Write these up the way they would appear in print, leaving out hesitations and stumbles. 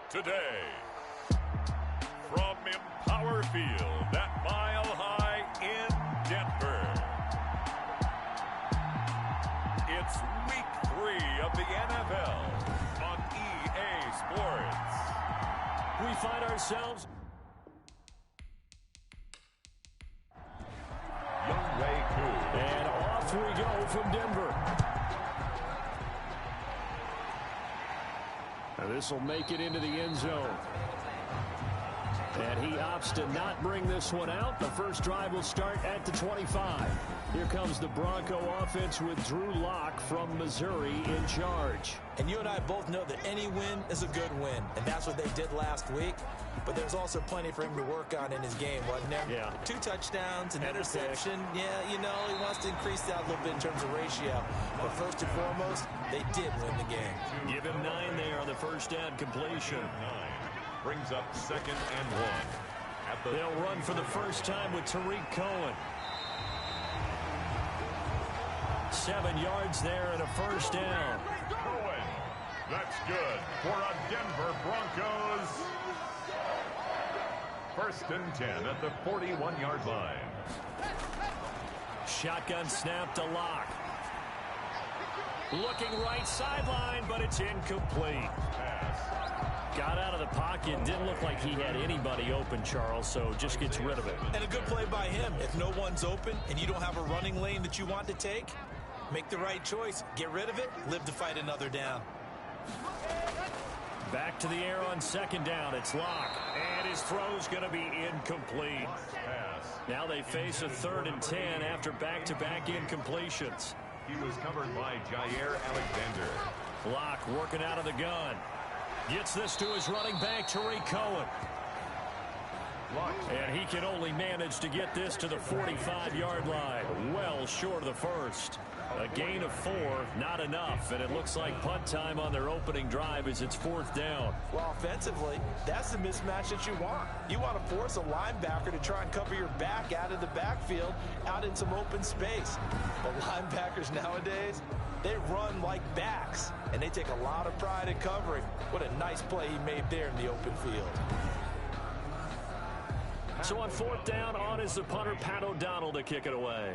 today. From Empower Field at Mile High in Denver. It's Week 3 of the NFL on EA Sports. We find ourselves... And off we go from Denver. Now this will make it into the end zone. And he opts to not bring this one out. The first drive will start at the 25. Here comes the Bronco offense with Drew Lock from Missouri in charge. And you and I both know that any win is a good win, and that's what they did last week. But there's also plenty for him to work on in his game, wasn't there? Yeah. 2 touchdowns, an interception. Yeah, you know, he wants to increase that a little bit in terms of ratio. But first and foremost, they did win the game. Give him 9 there on the first down completion. 9 brings up 2nd and 1. They'll run for the first time with Tariq Cohen. 7 yards there and a first down. Cohen. That's good for a Denver Broncos. 1st and 10 at the 41-yard line. Shotgun snap to Lock. Looking right sideline, but it's incomplete. Got out of the pocket. Didn't look like he had anybody open, Charles, so just gets rid of it. And a good play by him. If no one's open and you don't have a running lane that you want to take, make the right choice. Get rid of it. Live to fight another down. Back to the air on 2nd down. It's Lock. And his throw's going to be incomplete. Now they face a 3rd and 10 after back-to-back incompletions. He was covered by Jair Alexander. Lock working out of the gun. Gets this to his running back, Tariq Cohen. And he can only manage to get this to the 45-yard line. Well short of the first. A gain of 4, not enough. And it looks like punt time on their opening drive as it's 4th down. Well, offensively, that's the mismatch that you want. You want to force a linebacker to try and cover your back out of the backfield, out in some open space. But linebackers nowadays, they run like backs, and they take a lot of pride in covering. What a nice play he made there in the open field. So on 4th down, on is the punter, Pat O'Donnell, to kick it away.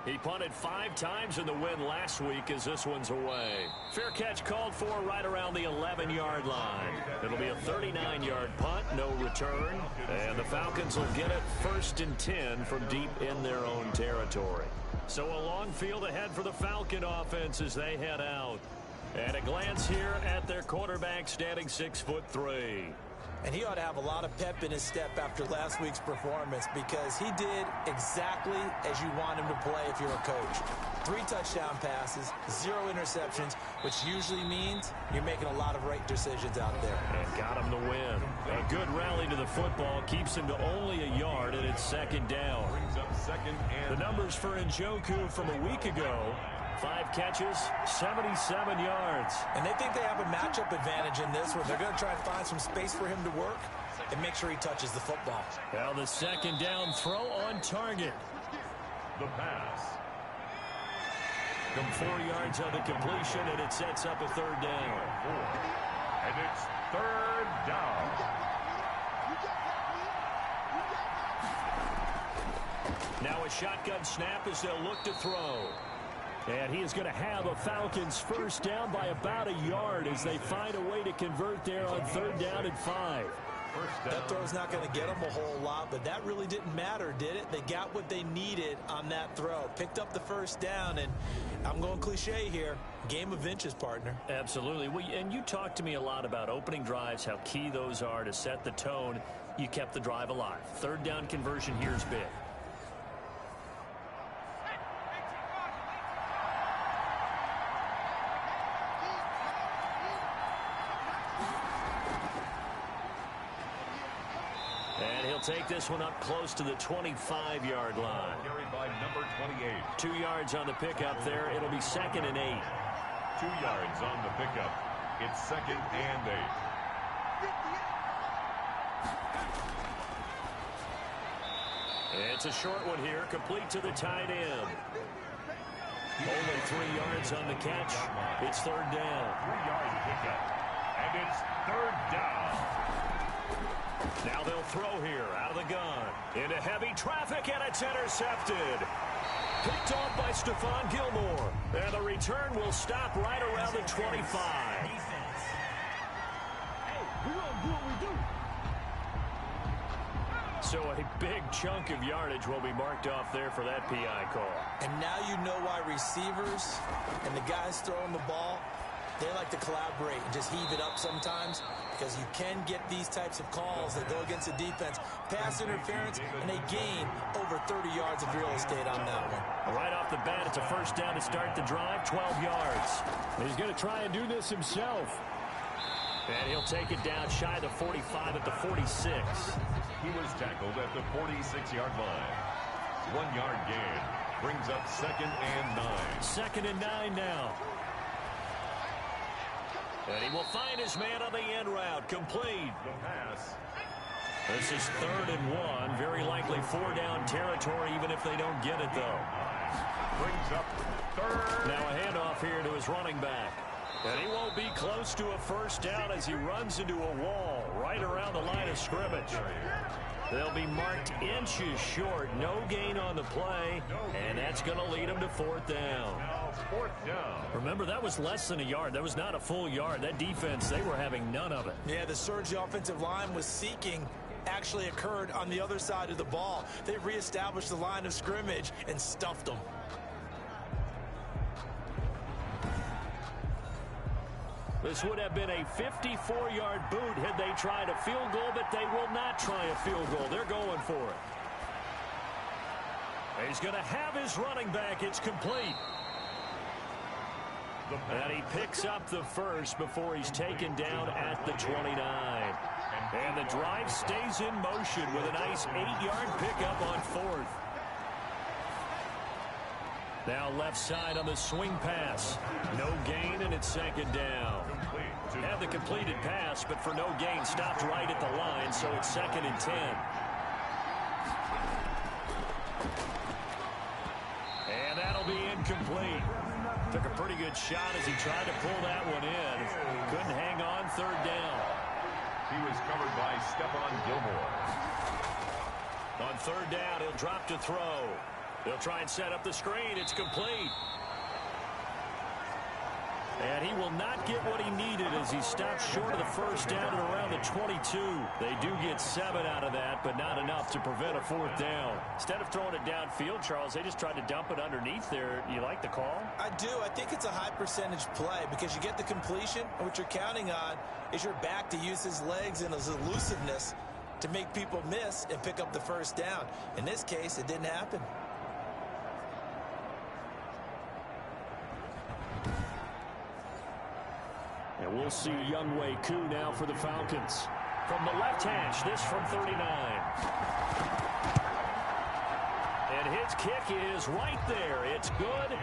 He punted 5 times in the win last week as this one's away. Fair catch called for right around the 11-yard line. It'll be a 39-yard punt, no return. And the Falcons will get it 1st and 10 from deep in their own territory. So a long field ahead for the Falcon offense as they head out. And a glance here at their quarterback standing 6'3". And he ought to have a lot of pep in his step after last week's performance because he did exactly as you want him to play if you're a coach. 3 touchdown passes, 0 interceptions, which usually means you're making a lot of right decisions out there. And got him the win. A good rally to the football keeps him to only a yard, and it's 2nd down. Brings up 2nd and the numbers for Njoku from a week ago. 5 catches, 77 yards. And they think they have a matchup advantage in this where they're going to try and find some space for him to work and make sure he touches the football. Well, the 2nd down throw on target. The pass. From 4 yards on the completion, and it sets up a 3rd down. And it's 3rd down. Now a shotgun snap as they'll look to throw. And he is going to have a Falcons 1st down by about a yard as they find a way to convert there on 3rd down and 5. That throw's not going to get them a whole lot, but that really didn't matter, did it? They got what they needed on that throw. Picked up the 1st down, and I'm going cliche here. Game of inches, partner. Absolutely. Well, and you talked to me a lot about opening drives, how key those are to set the tone. You kept the drive alive. 3rd down conversion here is big. Take this one up close to the 25-yard line. Carried by number 28. 2 yards on the pickup there. It'll be 2nd and 8. 2 yards on the pickup. It's 2nd and 8. It's a short one here, complete to the tight end. Only 3 yards on the catch. It's third down. 3-yard pickup. And it's third down. Now they'll throw here out of the gun. Into heavy traffic, and it's intercepted. Picked off by Stephon Gilmore. And the return will stop right around the 25. So a big chunk of yardage will be marked off there for that PI call. And now you know why receivers and the guys throwing the ball, they like to collaborate and just heave it up sometimes, because you can get these types of calls that go against the defense. Pass interference, and they gain over 30 yards of real estate on that one. Right off the bat, it's a first down to start the drive, 12 yards. He's going to try and do this himself. And he'll take it down shy of the 45 at the 46. He was tackled at the 46-yard line. 1-yard gain brings up 2nd and 9. 2nd and 9 now. And he will find his man on the end route. Complete. The pass. This is 3rd and 1. Very likely 4-down territory, even if they don't get it, though. Brings up 3rd. Now a handoff here to his running back. And he won't be close to a first down as he runs into a wall right around the line of scrimmage. They'll be marked inches short. No gain on the play, and that's going to lead them to 4th down. Now 4th down. Remember, that was less than a yard. That was not a full yard. That defense, they were having none of it. Yeah, the surge the offensive line was seeking actually occurred on the other side of the ball. They reestablished the line of scrimmage and stuffed them. This would have been a 54-yard boot had they tried a field goal, but they will not try a field goal. They're going for it. He's going to have his running back. It's complete. And he picks up the first before he's taken down at the 29. And the drive stays in motion with a nice 8-yard pickup on 4th. Now left side on the swing pass. No gain, and it's 2nd down. Had the completed pass, but for no gain, stopped right at the line, so it's 2nd and 10. And that'll be incomplete. Took a pretty good shot as he tried to pull that one in. Couldn't hang on, 3rd down. He was covered by Stephon Gilmore. On 3rd down, he'll drop to throw. They'll try and set up the screen. It's complete. And he will not get what he needed as he stopped short of the first down at around the 22. They do get 7 out of that, but not enough to prevent a 4th down. Instead of throwing it downfield, Charles, they just tried to dump it underneath there. You like the call? I do. I think it's a high percentage play because you get the completion, and what you're counting on is your back to use his legs and his elusiveness to make people miss and pick up the first down. In this case, it didn't happen. And we'll see Younghoe Koo now for the Falcons. From the left hash, this from 39. And his kick is right there. It's good.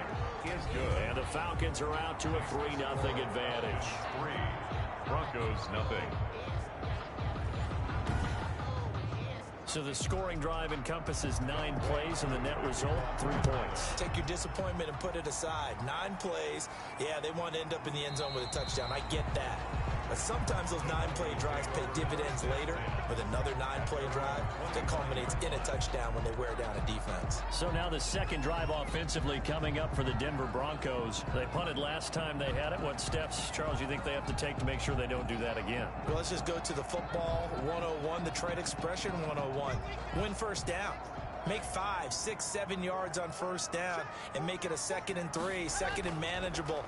It's good. And the Falcons are out to a 3-0 advantage. 3. Broncos, nothing. So the scoring drive encompasses 9 plays, and the net result, 3 points. Take your disappointment and put it aside. 9 plays. Yeah, they want to end up in the end zone with a touchdown. I get that. But sometimes those 9-play drives pay dividends later with another 9-play drive that culminates in a touchdown when they wear down a defense. So now the second drive offensively coming up for the Denver Broncos. They punted last time they had it. What steps, Charles, you think they have to take to make sure they don't do that again? Well, let's just go to the football 101, the trade expression 101. Win first down. Make 5, 6, 7 yards on first down and make it a 2nd and 3, 2nd and manageable.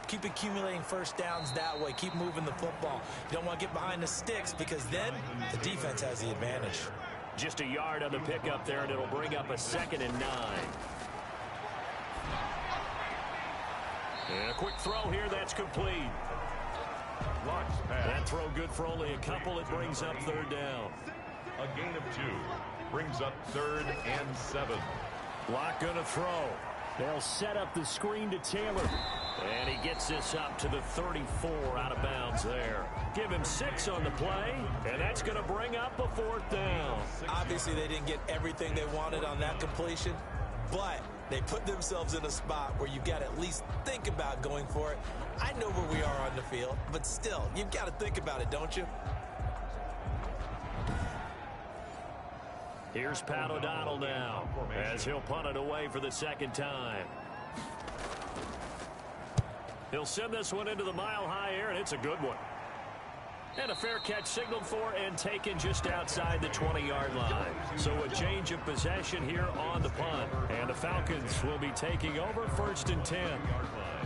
Keep accumulating first downs that way. Keep moving the football. You don't want to get behind the sticks because then the defense has the advantage. Just a yard on the pickup there, and it'll bring up a 2nd and 9. And a quick throw here, that's complete. That throw good for only a couple. It brings up 3rd down. A gain of 2 brings up 3rd and 7. Lock gonna throw. They'll set up the screen to Taylor. And he gets this up to the 34 out of bounds there. Give him 6 on the play, and that's going to bring up a 4th down. Obviously, they didn't get everything they wanted on that completion, but They put themselves in a spot where you've got to at least think about going for it. I know where we are on the field, but still, you've got to think about it, don't you? Here's Pat O'Donnell now, as he'll punt it away for the second time. He'll send this one into the mile-high air, and it's a good one. And a fair catch signaled for and taken just outside the 20-yard line. So a change of possession here on the punt. And the Falcons will be taking over 1st and 10.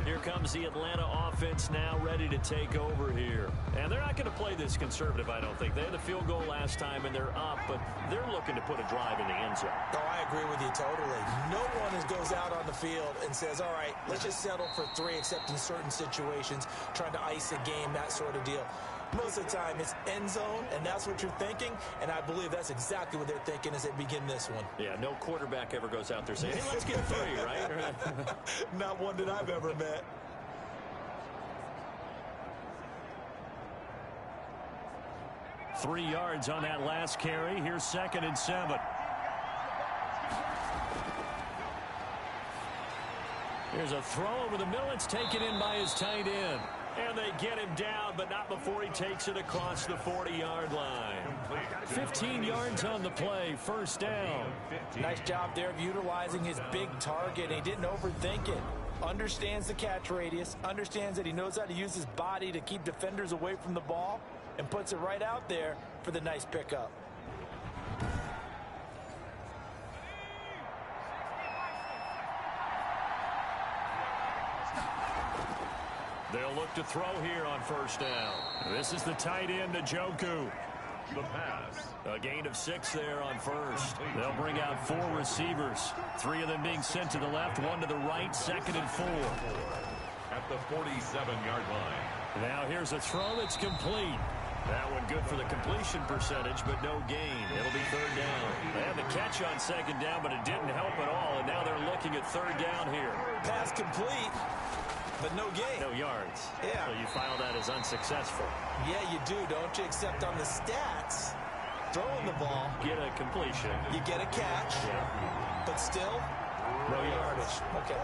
Here comes the Atlanta offense now ready to take over here. And they're not going to play this conservative, I don't think. They had the field goal last time, and they're up, but they're looking to put a drive in the end zone. Oh, I agree with you totally. No one goes out on the field and says, all right, let's just settle for 3, except in certain situations, trying to ice a game, that sort of deal. Most of the time, it's end zone, and that's what you're thinking, and I believe that's exactly what they're thinking as they begin this one. Yeah, no quarterback ever goes out there saying, hey, let's get 3, right? Not one that I've ever met. Three yards on that last carry. Here's 2nd and 7. Here's a throw over the middle. It's taken in by his tight end. And they get him down, but not before he takes it across the 40-yard line. 15 yards on the play, 1st down. Nice job there of utilizing his big target. He didn't overthink it. Understands the catch radius, understands that he knows how to use his body to keep defenders away from the ball, and puts it right out there for the nice pickup. They'll look to throw here on 1st down. This is the tight end, Njoku. The pass. A gain of 6 there on 1st. They'll bring out 4 receivers. 3 of them being sent to the left, 1 to the right, 2nd and 4. At the 47-yard line. Now here's a throw that's complete. That one good for the completion percentage, but no gain. It'll be 3rd down. They had the catch on 2nd down, but it didn't help at all, and now they're looking at 3rd down here. Pass complete, but no gain. No yards. Yeah. So you file that as unsuccessful. Yeah, you do, don't you? Except on the stats, throwing the ball, Get a completion. you get a catch, Yeah. but still, no yardage. Okay.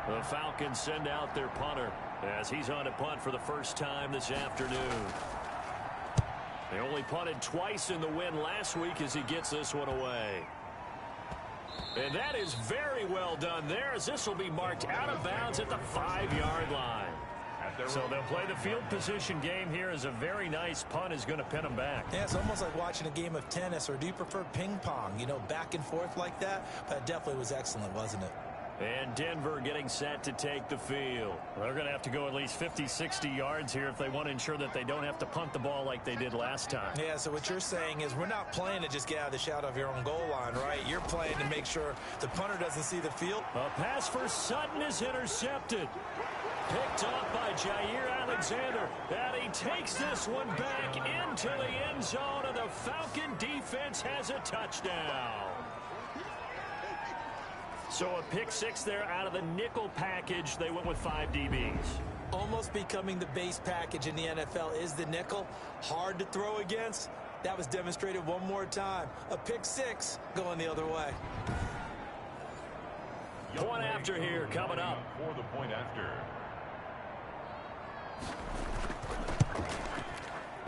The Falcons send out their punter as he's on a punt for the first time this afternoon. They only punted twice in the win last week as he gets this one away. And that is very well done there, as this will be marked out of bounds at the 5-yard line. So they'll play the field position game here, as a very nice punt is going to pin them back. Yeah, it's almost like watching a game of tennis, or do you prefer ping pong? You know, back and forth like that? But it definitely was excellent, wasn't it? And Denver getting set to take the field. They're going to have to go at least 50, 60 yards here if they want to ensure that they don't have to punt the ball like they did last time. Yeah, so what you're saying is we're not playing to just get out of the shadow of your own goal line, right? You're playing to make sure the punter doesn't see the field. A pass for Sutton is intercepted. Picked up by Jair Alexander. And he takes this one back into the end zone, and the Falcon defense has a touchdown. So a pick 6 there out of the nickel package. They went with 5 DBs. Almost becoming the base package in the NFL is the nickel. Hard to throw against. That was demonstrated one more time. A pick 6 going the other way. Point after here coming up. For the point after.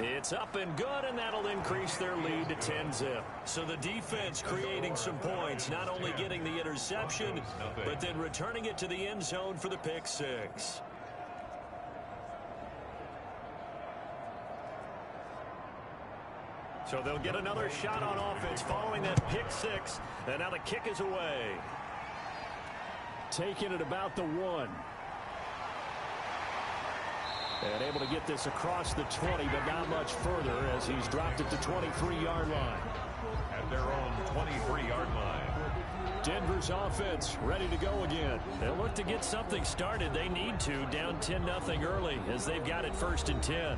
It's up and good, and that'll increase their lead to 10-zip. So the defense creating some points, not only getting the interception, but then returning it to the end zone for the pick 6. So they'll get another shot on offense following that pick 6, and now the kick is away. Taking it about the 1. And able to get this across the 20, but not much further, as he's dropped it to 23-yard line. At their own 23-yard line. Denver's offense ready to go again. They'll look to get something started. They need to, down 10-0 early, as they've got it 1st and 10.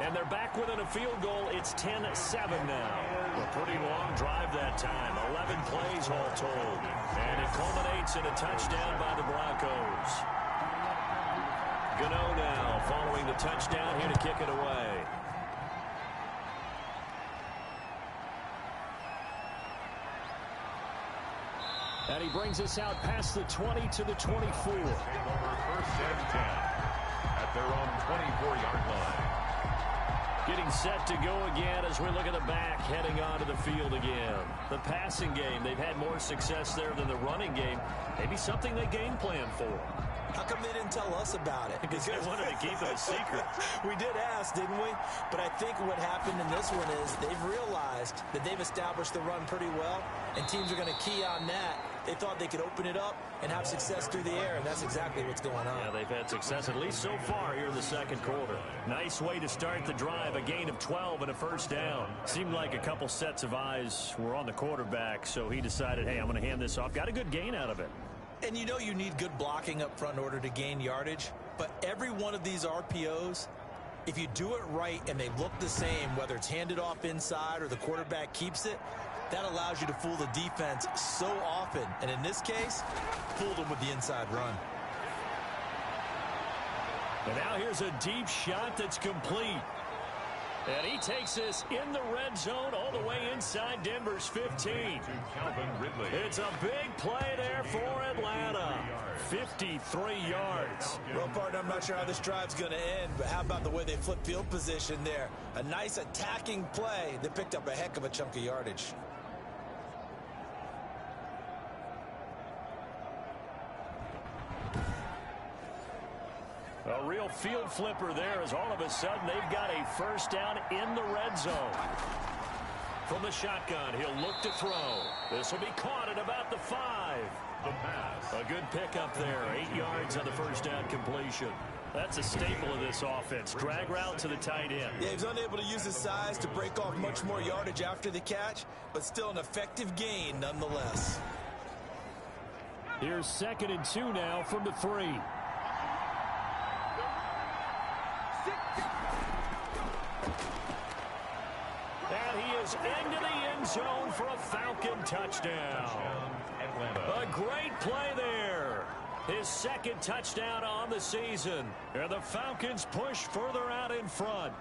And they're back within a field goal. It's 10-7 now. A pretty long drive that time. 11 plays all told. And it culminates in a touchdown by the Broncos. Gano now following the touchdown here to kick it away. And he brings us out past the 20 to the 24. First and 10 at their own 24-yard line. Getting set to go again as we look at the back heading onto the field again. The passing game, they've had more success there than the running game. Maybe something they game plan for. How come they didn't tell us about it? Because they wanted to keep it a secret. We did ask, didn't we? But I think what happened in this one is they've realized that they've established the run pretty well, and teams are going to key on that. They thought they could open it up and have success through the air, and that's exactly what's going on. Yeah, they've had success, at least so far, here in the second quarter. Nice way to start the drive, a gain of 12 and a first down. Seemed like a couple sets of eyes were on the quarterback, so he decided, hey, I'm going to hand this off. Got a good gain out of it. And you know you need good blocking up front in order to gain yardage, but every one of these RPOs, if you do it right and they look the same, whether it's handed off inside or the quarterback keeps it, that allows you to fool the defense so often. And in this case, fooled them with the inside run. And now here's a deep shot that's complete. And he takes this in the red zone all the way inside Denver's 15. It's a big play there for Atlanta. 53 yards. Well, partner, I'm not sure how this drive's going to end, but how about the way they flip field position there? A nice attacking play that picked up a heck of a chunk of yardage. A real field flipper there as all of a sudden they've got a first down in the red zone. From the shotgun, he'll look to throw. This will be caught at about the 5. The pass. A good pickup there. 8 yards on the first down completion. That's a staple of this offense. Drag route to the tight end. Yeah, he's unable to use his size to break off much more yardage after the catch, but still an effective gain nonetheless. Here's 2nd and 2 now from the 3. And he is into the end zone for a Falcon touchdown. A great play there. His 2nd touchdown on the season. And the Falcons push further out in front.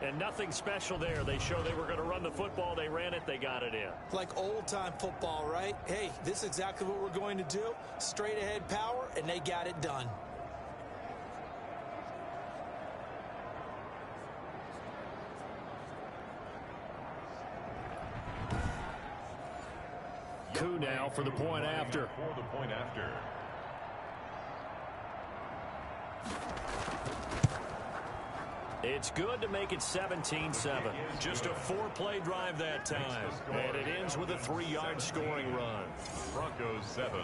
And nothing special there. They showed they were going to run the football. They ran it. They got it in. Like old-time football, right? Hey, this is exactly what we're going to do. Straight ahead power, and they got it done. Coup now for the point after. It's good to make it 17-7. Just a 4-play drive that time. And it ends with a 3-yard scoring run. Broncos 7.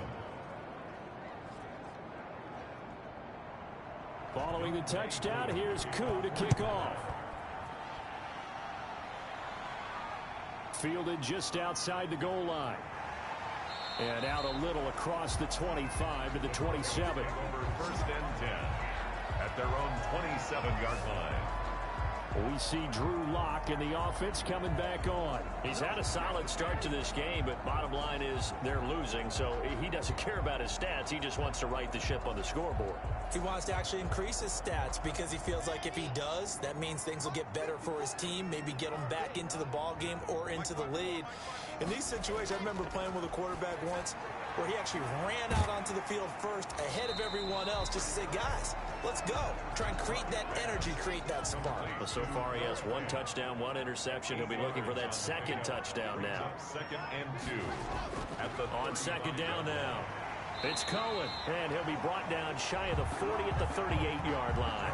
Following the touchdown, here's Coup to kick off. Fielded just outside the goal line. And out a little across the 25 to the 27. First and 10 at their own 27-yard line. We see Drew Lock in the offense coming back on. He's had a solid start to this game, but bottom line is they're losing, so he doesn't care about his stats. He just wants to right the ship on the scoreboard. He wants to actually increase his stats because he feels like if he does, that means things will get better for his team, maybe get them back into the ball game or into the lead. In these situations, I remember playing with a quarterback once where he actually ran out onto the field first ahead of everyone else just to say, guys, let's go. Try and create that energy, create that spark. Well, so far he has 1 touchdown, 1 interception. He'll be looking for that 2nd touchdown now. 2nd and 2 at the on 2nd down now. It's Cohen, and he'll be brought down shy of the 40 at the 38-yard line.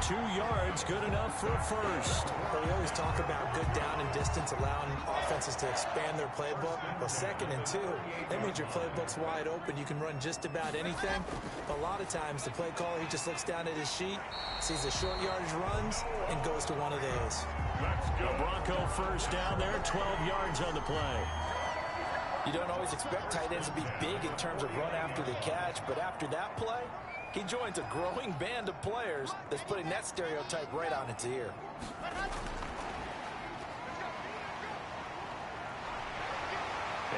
2 yards, good enough for a first. Well, we always talk about good down and distance, allowing offenses to expand their playbook. Well, 2nd and 2, that means your playbook's wide open. You can run just about anything. But a lot of times, the play caller, he just looks down at his sheet, sees the short yardage runs, and goes to one of those. A Bronco first down there, 12 yards on the play. You don't always expect tight ends to be big in terms of run after the catch, but after that play, He joins a growing band of players that's putting that stereotype right on its ear.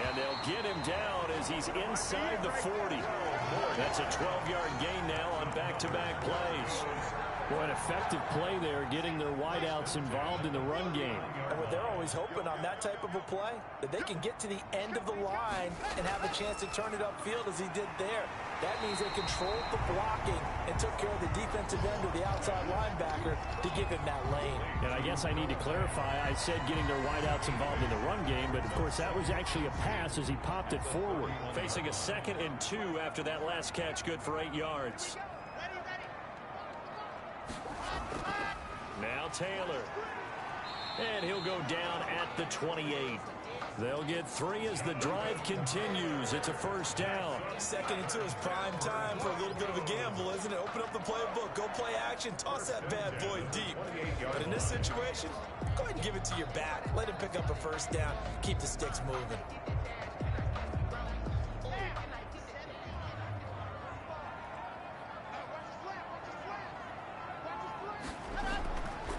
And they'll get him down as he's inside the 40. That's a 12-yard gain now on back-to-back plays. Boy, an effective play there, getting their wideouts involved in the run game. And what they're always hoping on that type of a play, that they can get to the end of the line and have a chance to turn it upfield as he did there. That means they controlled the blocking and took care of the defensive end or the outside linebacker to give him that lane. And I guess I need to clarify, I said getting their wideouts involved in the run game, but of course that was actually a pass as he popped it forward. Facing a 2nd and 2 after that last catch, good for 8 yards. Now Taylor. And he'll go down at the 28. They'll get 3 as the drive continues. It's a first down. 2nd and 2 is prime time for a little bit of a gamble, isn't it? Open up the playbook, go play action, toss that bad boy deep. But in this situation, go ahead and give it to your back. Let him pick up a first down. Keep the sticks moving.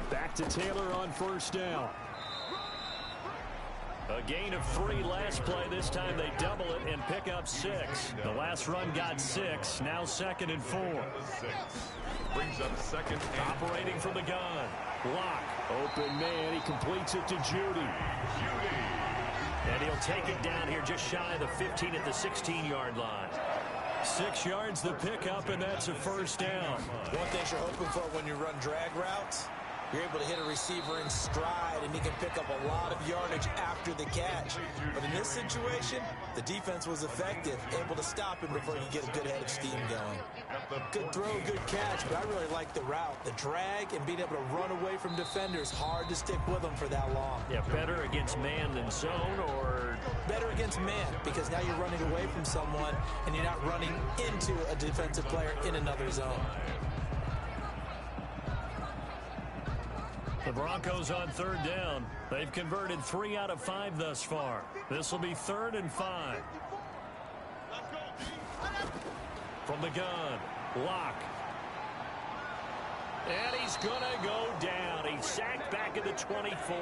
Back to Taylor on first down. A gain of 3 last play. This time they double it and pick up 6. The last run got 6. Now 2nd and 4. Brings up 2nd and operating from the gun. Lock. Open man. He completes it to Judy. And he'll take it down here just shy of the 15 at the 16-yard line. 6 yards the pickup, and that's a first down. One thing you're hoping for when you run drag routes, you're able to hit a receiver in stride, and he can pick up a lot of yardage after the catch. But in this situation, the defense was effective, able to stop him before you get a good head of steam going. Good throw, good catch, but I really like the route. The drag and being able to run away from defenders, hard to stick with them for that long. Yeah, better against man than zone, or better against man, because now you're running away from someone, and you're not running into a defensive player in another zone. The Broncos on 3rd down. They've converted 3 out of 5 thus far. This will be 3rd and 5. From the gun, Lock. And he's going to go down. He's sacked back at the 24.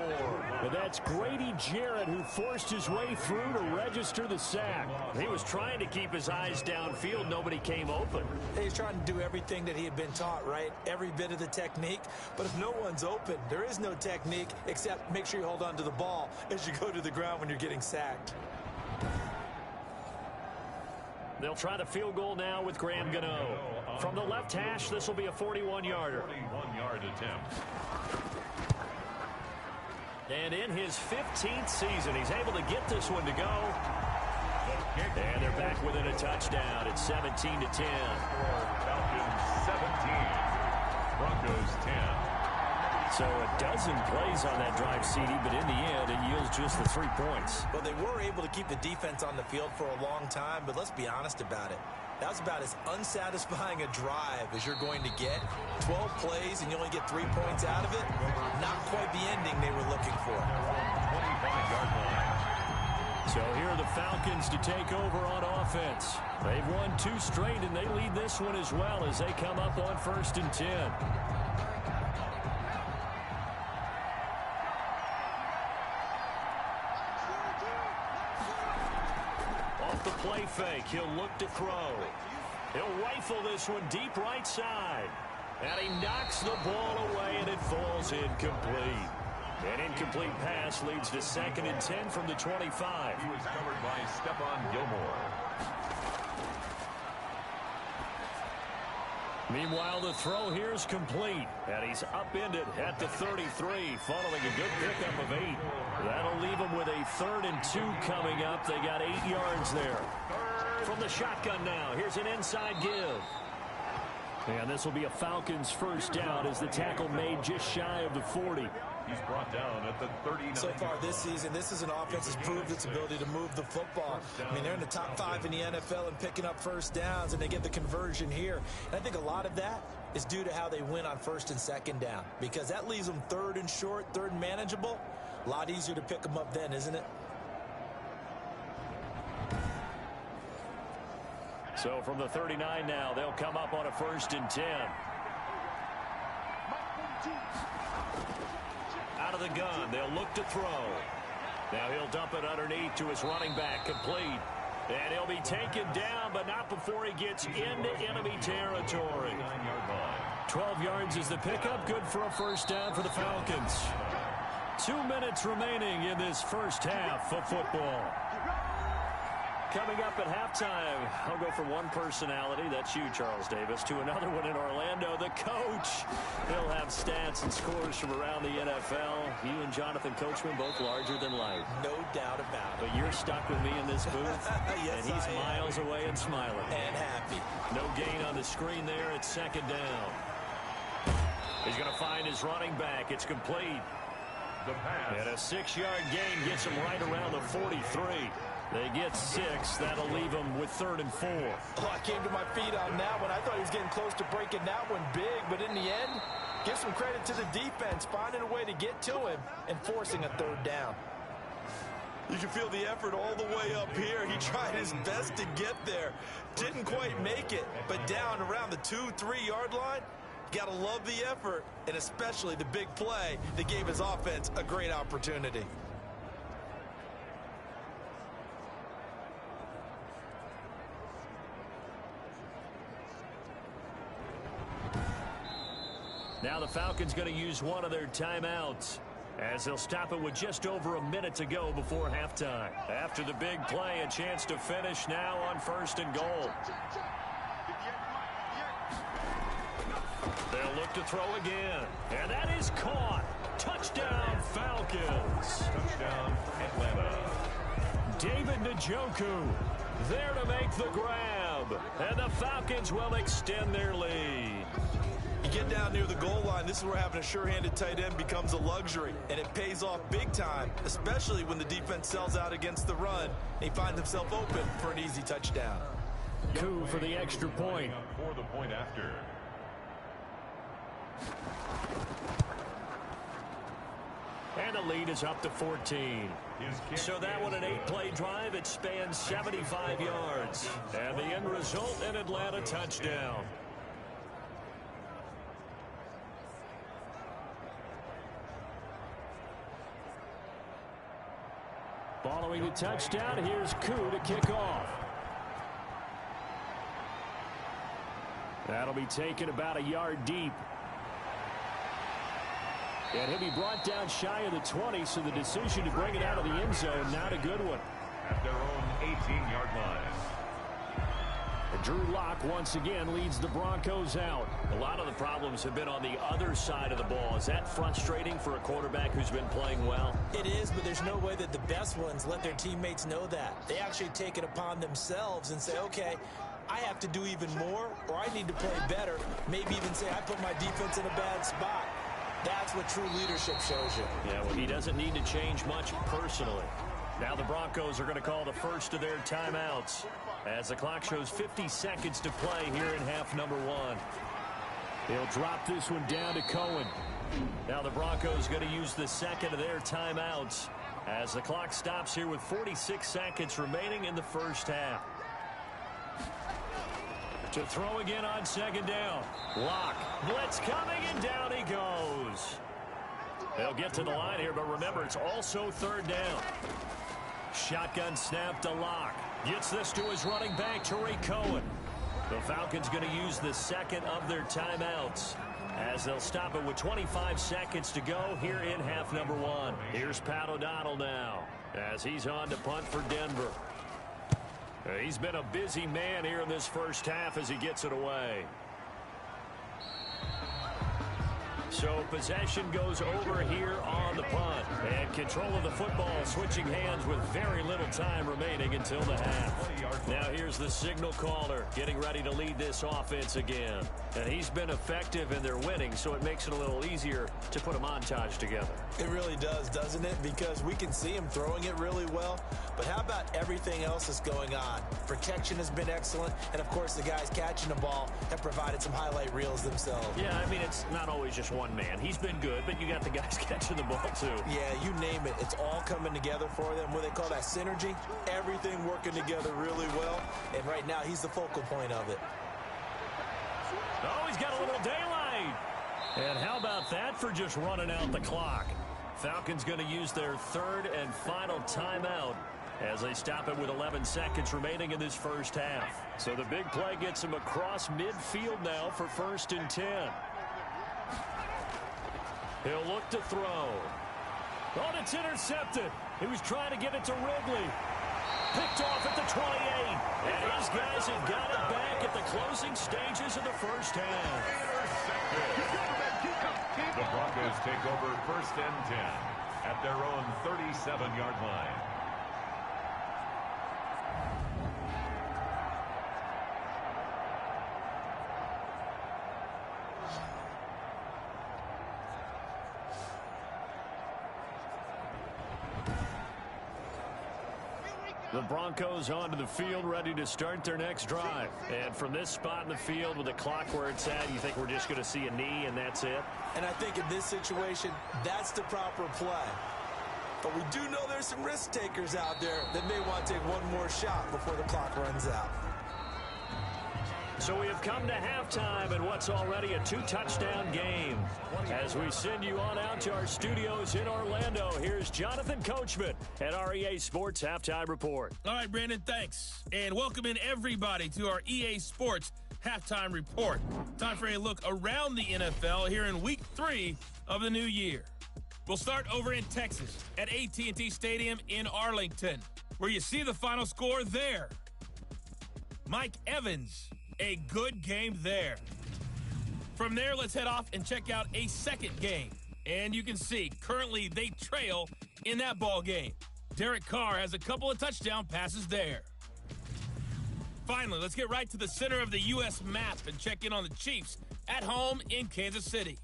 But that's Grady Jarrett who forced his way through to register the sack. He was trying to keep his eyes downfield. Nobody came open. He's trying to do everything that he had been taught, right? Every bit of the technique. But if no one's open, there is no technique except make sure you hold on to the ball as you go to the ground when you're getting sacked. They'll try the field goal now with Graham Gano. From the left hash, this will be a 41-yarder. 41-yard attempt. And in his 15th season, he's able to get this one to go. And they're back within a touchdown. It's 17-10. Falcons 17. Broncos 10. So a dozen plays on that drive, CD, but in the end, it yields just the 3 points. Well, they were able to keep the defense on the field for a long time, but let's be honest about it. That was about as unsatisfying a drive as you're going to get. 12 plays and you only get 3 points out of it. Not quite the ending they were looking for. 25-yard line. So here are the Falcons to take over on offense. They've won 2 straight, and they lead this one as well as they come up on 1st and 10. The play fake. He'll look to throw. He'll rifle this one deep right side. And he knocks the ball away, and it falls incomplete. An incomplete pass leads to 2nd and 10 from the 25. He was covered by Stephon Gilmore. Meanwhile, the throw here is complete. And he's upended at the 33 following a good pickup of 8. That'll leave him with a 3rd and 2 coming up. They got 8 yards there. From the shotgun now, here's an inside give. And this will be a Falcons first down as the tackle made just shy of the 40. He's brought down at the 39. So far this season, this is an offense that's proved its ability to move the football. I mean, they're in the top 5 in the NFL and picking up first downs, and they get the conversion here. And I think a lot of that is due to how they win on 1st and 2nd down, because that leaves them 3rd and short, 3rd and manageable. A lot easier to pick them up then, isn't it? So from the 39 now, they'll come up on a 1st and 10. Out of the gun, they'll look to throw. Now he'll dump it underneath to his running back, complete. And he'll be taken down, but not before he gets into enemy territory. 12 yards is the pickup, good for a 1st down for the Falcons. 2 minutes remaining in this first half of football. Coming up at halftime, I'll go from one personality, that's you, Charles Davis, to another one in Orlando, the coach. He'll have stats and scores from around the NFL. You and Jonathan Coachman, both larger than life. No doubt about it. But you're stuck with me in this booth, yes, and he's miles away and smiling. And happy. No gain on the screen there. It's 2nd down. He's going to find his running back. It's complete. The pass. And a 6-yard gain gets him right around the 43. They get 6. That'll leave them with 3rd and 4. Oh, I came to my feet on that one. I thought he was getting close to breaking that one big, but in the end, give some credit to the defense, finding a way to get to him and forcing a 3rd down. You can feel the effort all the way up here. He tried his best to get there. Didn't quite make it, but down around the 2-3 yard line, you gotta love the effort, and especially the big play that gave his offense a great opportunity. Now the Falcons going to use one of their timeouts as they'll stop it with just over a minute to go before halftime. After the big play, a chance to finish now on 1st and goal. They'll look to throw again, and that is caught. Touchdown, Falcons. Touchdown, Atlanta. David Njoku there to make the grab, and the Falcons will extend their lead. You get down near the goal line, this is where having a sure-handed tight end becomes a luxury, and it pays off big time, especially when the defense sells out against the run, and he finds himself open for an easy touchdown. Coup for the extra point. For the point after. And the lead is up to 14. So that one, an 8-play drive, it spans 75 yards. And the end result, an Atlanta touchdown. Following the touchdown, here's Coup to kick off. That'll be taken about a yard deep. And he'll be brought down shy of the 20, so the decision to bring it out of the end zone, not a good one. At their own 18-yard line. And Drew Lock once again leads the Broncos out. A lot of the problems have been on the other side of the ball. Is that frustrating for a quarterback who's been playing well? It is, but there's no way that the best ones let their teammates know that. They actually take it upon themselves and say, okay, I have to do even more, or I need to play better. Maybe even say, I put my defense in a bad spot. That's what true leadership shows you. Yeah, well, he doesn't need to change much personally. Now the Broncos are going to call the first of their timeouts as the clock shows 50 seconds to play here in half number 1. They'll drop this one down to Cohen. Now the Broncos going to use the second of their timeouts as the clock stops here with 46 seconds remaining in the first half. To throw again on 2nd down. Lock. Blitz coming, and down he goes. They'll get to the line here, but remember, it's also 3rd down. Shotgun snap to Lock. Gets this to his running back, Tariq Cohen. The Falcons going to use the second of their timeouts as they'll stop it with 25 seconds to go here in half number 1. Here's Pat O'Donnell now as he's on to punt for Denver. He's been a busy man here in this first half as he gets it away. So possession goes over here on the punt. And control of the football switching hands with very little time remaining until the half. Now here's the signal caller getting ready to lead this offense again. And he's been effective in their winning, so it makes it a little easier to put a montage together. It really does, doesn't it? Because we can see him throwing it really well. But how about everything else that's going on? Protection has been excellent. And, of course, the guys catching the ball have provided some highlight reels themselves. Yeah, I mean, it's not always just one one man. He's been good, but you got the guys catching the ball, too. Yeah, you name it. It's all coming together for them. What they call that synergy. Everything working together really well. And right now, he's the focal point of it. Oh, he's got a little daylight. And how about that for just running out the clock? Falcons going to use their third and final timeout as they stop it with 11 seconds remaining in this first half. So the big play gets him across midfield now for 1st and 10. He'll look to throw. Oh, and it's intercepted. He was trying to get it to Ridley. Picked off at the 28. And his guys have got it back at the closing stages of the first half. The Broncos take over 1st and 10 at their own 37-yard line. The Broncos onto the field, ready to start their next drive. And from this spot in the field with the clock where it's at, you think we're just going to see a knee and that's it? And I think in this situation, that's the proper play. But we do know there's some risk takers out there that may want to take one more shot before the clock runs out. So we have come to halftime in what's already a 2-touchdown game. As we send you on out to our studios in Orlando, here's Jonathan Coachman at our EA Sports Halftime Report. All right, Brandon, thanks. And welcome in everybody to our EA Sports Halftime Report. Time for a look around the NFL here in Week 3 of the new year. We'll start over in Texas at AT&T Stadium in Arlington, where you see the final score there. Mike Evans, a good game there. From there, let's head off and check out a second game. And you can see, currently they trail in that ball game. Derek Carr has a couple of touchdown passes there. Finally, let's get right to the center of the U.S. map and check in on the Chiefs at home in Kansas City.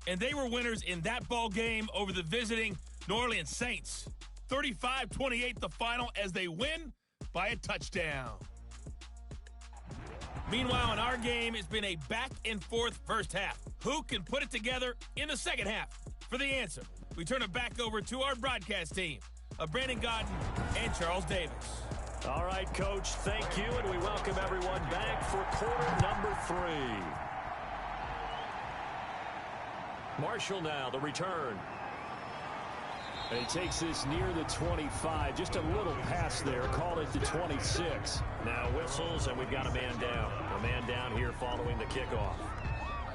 And they were winners in that ball game over the visiting New Orleans Saints. 35-28 the final as they win by a touchdown. Meanwhile, in our game, it's been a back-and-forth first half. Who can put it together in the second half? For the answer, we turn it back over to our broadcast team of Brandon Godden and Charles Davis. All right, Coach, thank you, and we welcome everyone back for quarter number 3. Marshall now, the return. And he takes this near the 25. Just a little pass there. Call it the 26. Now whistles, and we've got a man down. A man down here following the kickoff.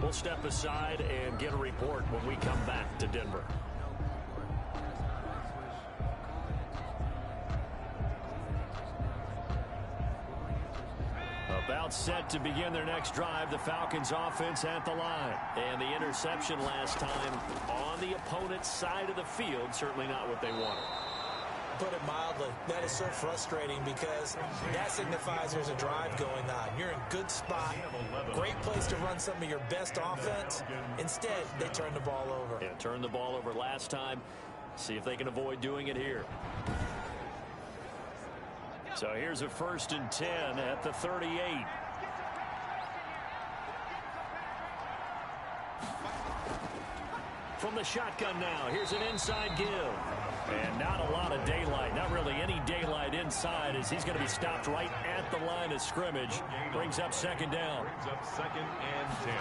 We'll step aside and get a report when we come back to Denver. About set to begin their next drive, the Falcons offense at the line. And the interception last time on the opponent's side of the field, certainly not what they wanted. Put it mildly, that is so frustrating because that signifies there's a drive going on. You're in good spot, great place to run some of your best offense. Instead, they turn the ball over. Yeah, turned the ball over last time. See if they can avoid doing it here. So here's a 1st and 10 at the 38. From the shotgun now, here's an inside give. And not a lot of daylight, not really any daylight inside as he's going to be stopped right at the line of scrimmage. Brings up 2nd down. Brings up 2nd and 10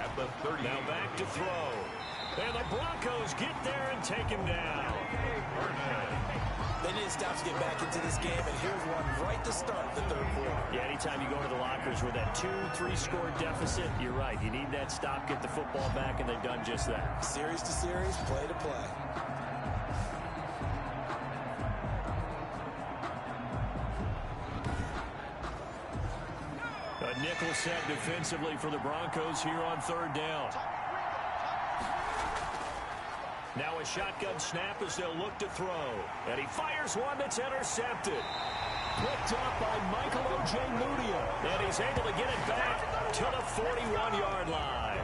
at the 30. Now back to throw. And the Broncos get there and take him down. They need to stop to get back into this game, and here's one right to start the third quarter. Yeah, anytime you go to the lockers with that 2-3 score deficit, you're right. You need that stop, get the football back, and they've done just that. Series to series, play to play. A nickel set defensively for the Broncos here on 3rd down. Now a shotgun snap as they'll look to throw. And he fires one that's intercepted. Picked up by Michael Ojemudia. And he's able to get it back to the 41-yard line.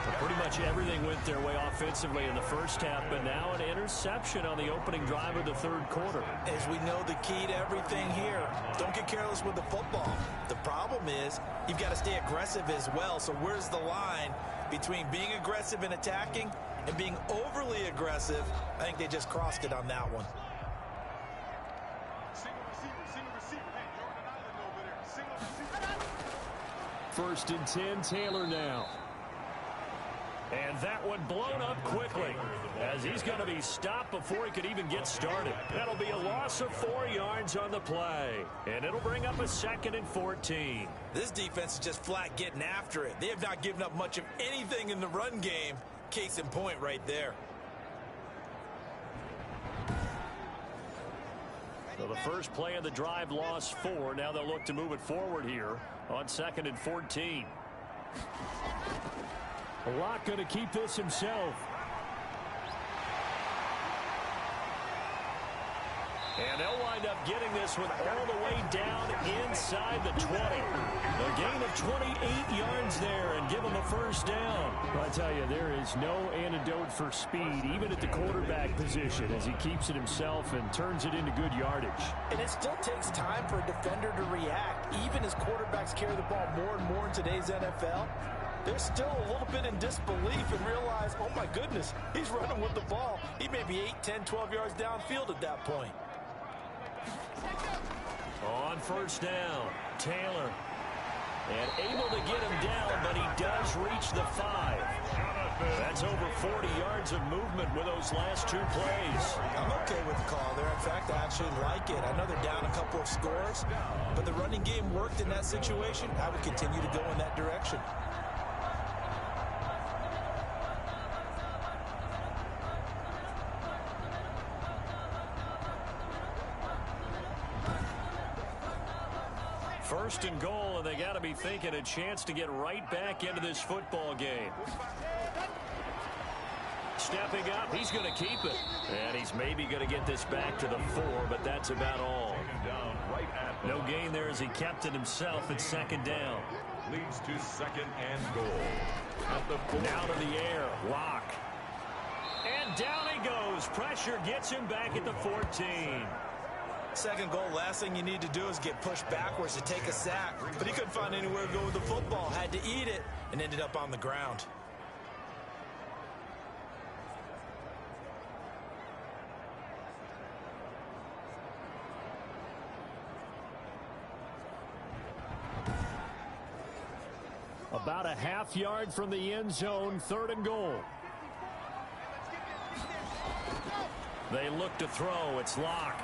A pretty much everything went their way offensively in the first half, but now an interception on the opening drive of the third quarter. As we know, the key to everything here, don't get careless with the football. The problem is you've got to stay aggressive as well. So where's the line between being aggressive and attacking and being overly aggressive? I think they just crossed it on that one. First and 10, Taylor now. And that one blown up quickly as he's going to be stopped before he could even get started. That'll be a loss of 4 yards on the play, and it'll bring up a 2nd and 14. This defense is just flat getting after it. They have not given up much of anything in the run game. Case in point right there. So the first play of the drive lost 4. Now they'll look to move it forward here on 2nd and 14. Locke going to keep this himself. And they'll wind up getting this one all the way down inside the 20. A gain of 28 yards there and give them a first down. I tell you, there is no antidote for speed, even at the quarterback position, as he keeps it himself and turns it into good yardage. And it still takes time for a defender to react. Even as quarterbacks carry the ball more and more in today's NFL, they're still a little bit in disbelief and realize, oh my goodness, he's running with the ball. He may be 8, 10, 12 yards downfield at that point. On first down, Taylor. And able to get him down, but he does reach the 5. That's over 40 yards of movement with those last 2 plays. I'm okay with the call there. In fact, I actually like it. I know they're down a couple of scores, but the running game worked in that situation. I would continue to go in that direction. First and goal, and they got to be thinking a chance to get right back into this football game. Stepping up, he's going to keep it. And he's maybe going to get this back to the 4, but that's about all. No gain there as he kept it himself at 2nd down. Leads to 2nd and goal. At the 4. Now to the air, Locke. And down he goes. Pressure gets him back at the 14. Second goal, last thing you need to do is get pushed backwards to take a sack. But he couldn't find anywhere to go with the football. Had to eat it and ended up on the ground. About a half yard from the end zone, 3rd and goal. They look to throw. It's Locke.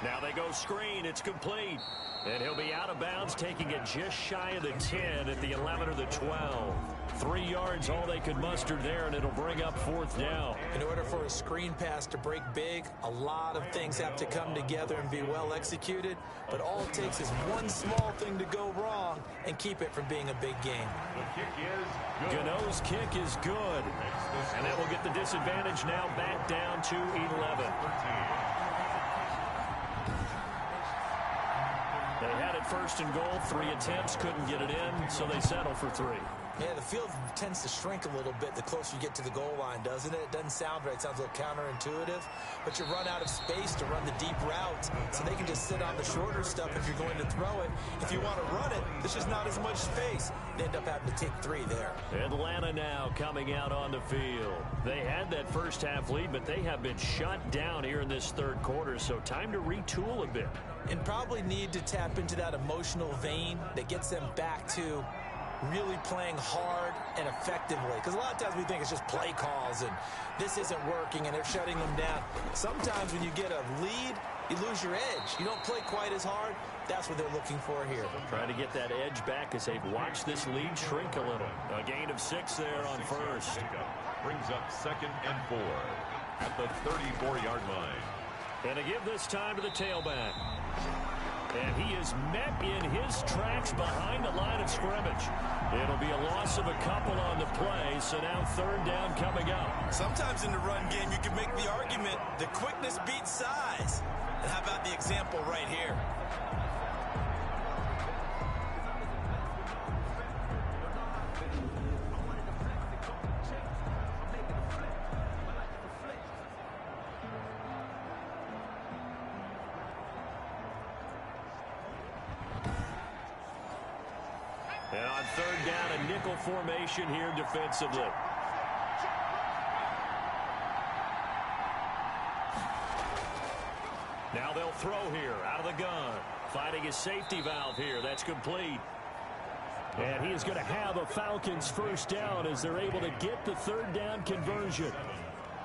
Now they go screen. It's complete. And he'll be out of bounds, taking it just shy of the 10 at the 11 or the 12. 3 yards, all they could muster there, and it'll bring up 4th down. In order for a screen pass to break big, a lot of things have to come together and be well executed. But all it takes is one small thing to go wrong and keep it from being a big game. The kick is good. Gano's kick is good. And that will get the disadvantage now back down to 11. They had it 1st and goal, 3 attempts, couldn't get it in, so they settle for 3. Yeah, the field tends to shrink a little bit the closer you get to the goal line, doesn't it? It doesn't sound right. It sounds a little counterintuitive. But you run out of space to run the deep routes, so they can just sit on the shorter stuff if you're going to throw it. If you want to run it, there's just not as much space. They end up having to take 3 there. Atlanta now coming out on the field. They had that first half lead, but they have been shut down here in this 3rd quarter, so time to retool a bit. And probably need to tap into that emotional vein that gets them back to really playing hard and effectively. Because a lot of times we think it's just play calls and this isn't working and they're shutting them down. Sometimes when you get a lead, you lose your edge. You don't play quite as hard. That's what they're looking for here. Trying to get that edge back as they've watched this lead shrink a little. A gain of 6 there on first. Brings up 2nd and 4 at the 34-yard line. And to give this time to the tailback. And he is met in his tracks behind the line of scrimmage. It'll be a loss of a couple on the play, so now 3rd down coming up. Sometimes in the run game, you can make the argument that quickness beats size. And how about the example right here? And on third down, a nickel formation here defensively. Now they'll throw here out of the gun. Finding his safety valve here. That's complete. And he is going to have a Falcons first down as they're able to get the third down conversion.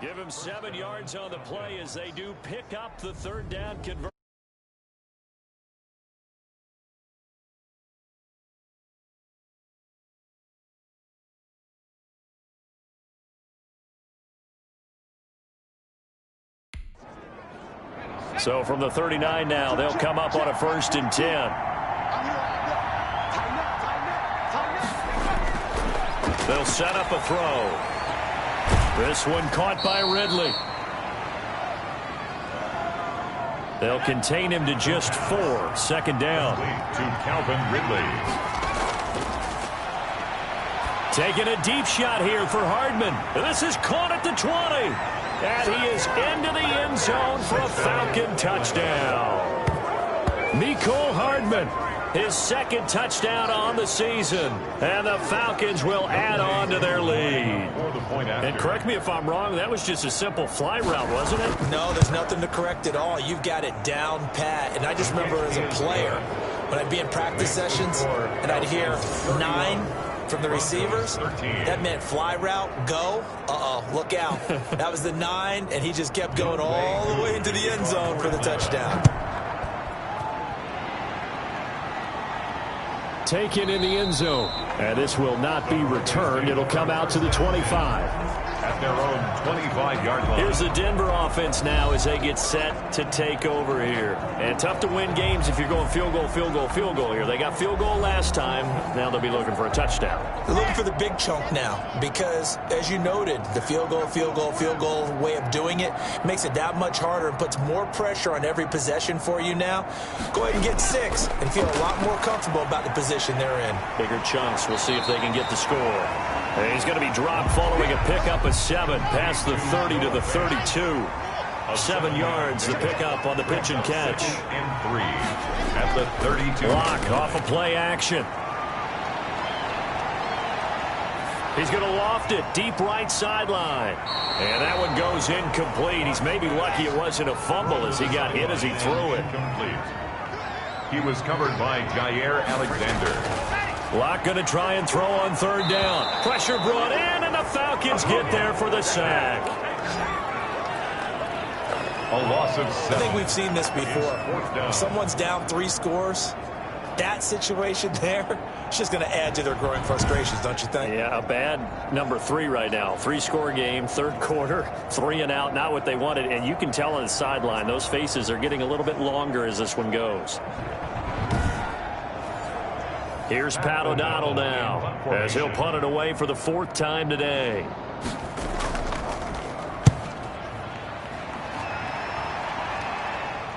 Give him 7 yards on the play as they do pick up the third down conversion. So from the 39 now, they'll come up on a 1st and 10. They'll set up a throw. This one caught by Ridley. They'll contain him to just 4. 2nd down. To Calvin Ridley. Taking a deep shot here for Hardman. This is caught at the 20. And he is into the end zone for a Falcon touchdown. Mecole Hardman, his 2nd touchdown on the season. And the Falcons will add on to their lead. And correct me if I'm wrong, that was just a simple fly route, wasn't it? No, there's nothing to correct at all. You've got it down pat. And I just remember as a player, when I'd be in practice sessions and I'd hear 9 from the receivers, that meant fly route, go, look out. That was the 9, and he just kept going all the way into the end zone for the touchdown. Taken in the end zone. And this will not be returned. It'll come out to the 25. At their own 25-yard line. Here's the Denver offense now as they get set to take over here. And tough to win games if you're going field goal, field goal, field goal here. They got field goal last time. Now they'll be looking for a touchdown. They're looking for the big chunk now because, as you noted, the field goal way of doing it makes it that much harder and puts more pressure on every possession for you now. Go ahead and get 6 and feel a lot more comfortable about the position they're in. Bigger chunks. We'll see if they can get the score. And he's going to be dropped following a pickup of 7 past the 30 to the 32. 7 yards, the pickup on the pitch and catch. And 3 at the 32. Block off a play action. He's going to loft it deep right sideline. And that one goes incomplete. He's maybe lucky it wasn't a fumble as he got hit as he threw it. He was covered by Jair Alexander. Locke going to try and throw on 3rd down. Pressure brought in, and the Falcons get there for the sack. A loss of 7. I think we've seen this before. If someone's down 3 scores, that situation there, it's just going to add to their growing frustrations, don't you think? Yeah, a bad number 3 right now. 3-score game, 3rd quarter, 3 and out, not what they wanted. And you can tell on the sideline, those faces are getting a little bit longer as this one goes. Here's Pat O'Donnell now as he'll punt it away for the 4th time today.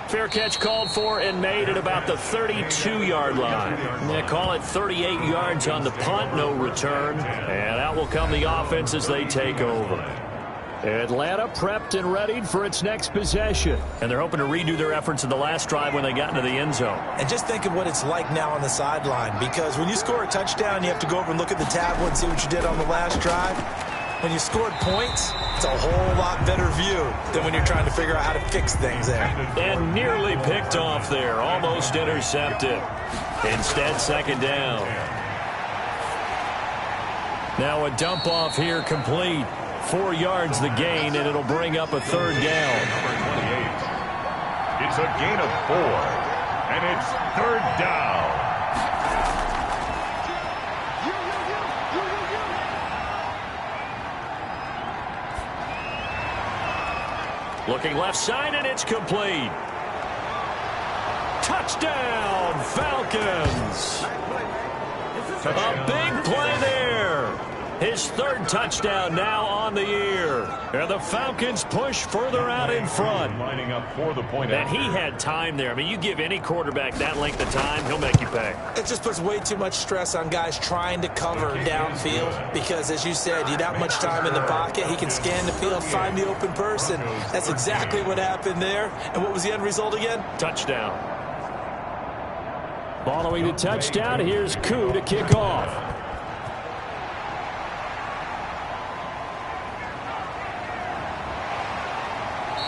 Fair catch called for and made at about the 32-yard line. They call it 38 yards on the punt, no return. And out will come the offense as they take over. Atlanta prepped and readied for its next possession. And they're hoping to redo their efforts in the last drive when they got into the end zone. And just think of what it's like now on the sideline, because when you score a touchdown, you have to go over and look at the tablet and see what you did on the last drive. When you scored points, it's a whole lot better view than when you're trying to figure out how to fix things there. And nearly picked off there, almost intercepted. Instead, 2nd down. Now a dump off here complete. 4 yards the gain, and it'll bring up a 3rd down. Number 28. It's a gain of 4, and it's 3rd down. Looking left side, and it's complete. Touchdown, Falcons. A big play there. His 3rd touchdown now on the year. And the Falcons push further out in front. Lining up for the point. And he had time there. I mean, you give any quarterback that length of time, he'll make you pay. It just puts way too much stress on guys trying to cover downfield because, as you said, you have that much time in the pocket. He can scan the field, find the open person. That's exactly what happened there. And what was the end result again? Touchdown. Following the touchdown, here's Koo to kick off.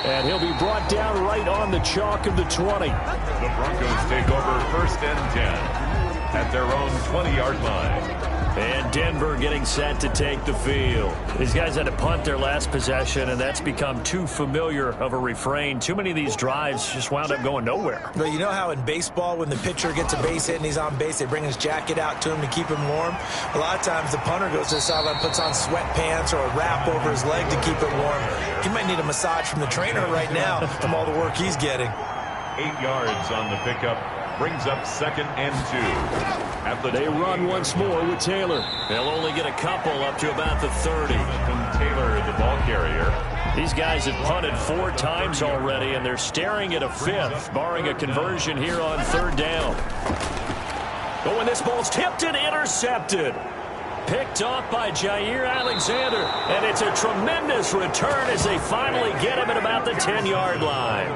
And he'll be brought down right on the chalk of the 20. The Broncos take over 1st and 10 at their own 20-yard line. And Denver getting set to take the field. These guys had to punt their last possession, and that's become too familiar of a refrain. Too many of these drives just wound up going nowhere. But you know how in baseball, when the pitcher gets a base hit and he's on base, they bring his jacket out to him to keep him warm? A lot of times the punter goes to the sideline, puts on sweatpants or a wrap over his leg to keep it warm. He might need a massage from the trainer right now from all the work he's getting. 8 yards on the pickup. Brings up 2nd and 2. They run once more with Taylor. They'll only get a couple up to about the 30. From Taylor, the ball carrier. These guys have punted 4 times already, and they're staring at a 5th, barring a conversion here on 3rd down. Oh, and this ball's tipped and intercepted. Picked off by Jair Alexander, and it's a tremendous return as they finally get him at about the 10-yard line.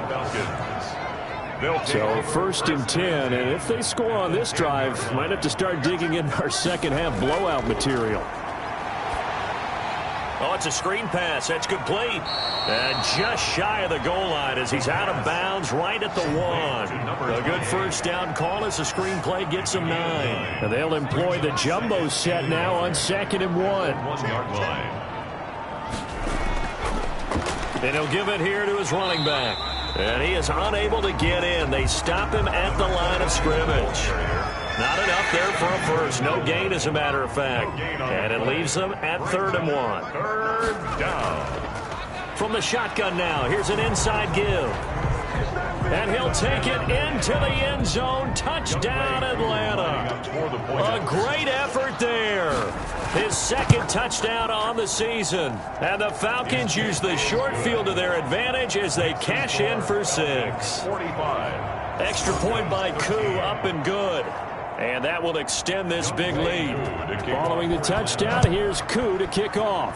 So 1st and 10, and if they score on this drive, might have to start digging in our second half blowout material. Oh, it's a screen pass. That's complete. And just shy of the goal line as he's out of bounds right at the 1. A good 1st down call as the screen play gets him 9. And they'll employ the jumbo set now on 2nd and 1. 1-yard line. And he'll give it here to his running back. And he is unable to get in. They stop him at the line of scrimmage. Not enough there for a first. No gain, as a matter of fact. And it leaves them at 3rd and 1. 3rd down. From the shotgun now, here's an inside give. And he'll take it into the end zone. Touchdown, Atlanta. A great effort there. His 2nd touchdown on the season. And the Falcons use the short field to their advantage as they cash in for 6. 45. Extra point by Koo, up and good. And that will extend this big lead. Following the touchdown, here's Koo to kick off.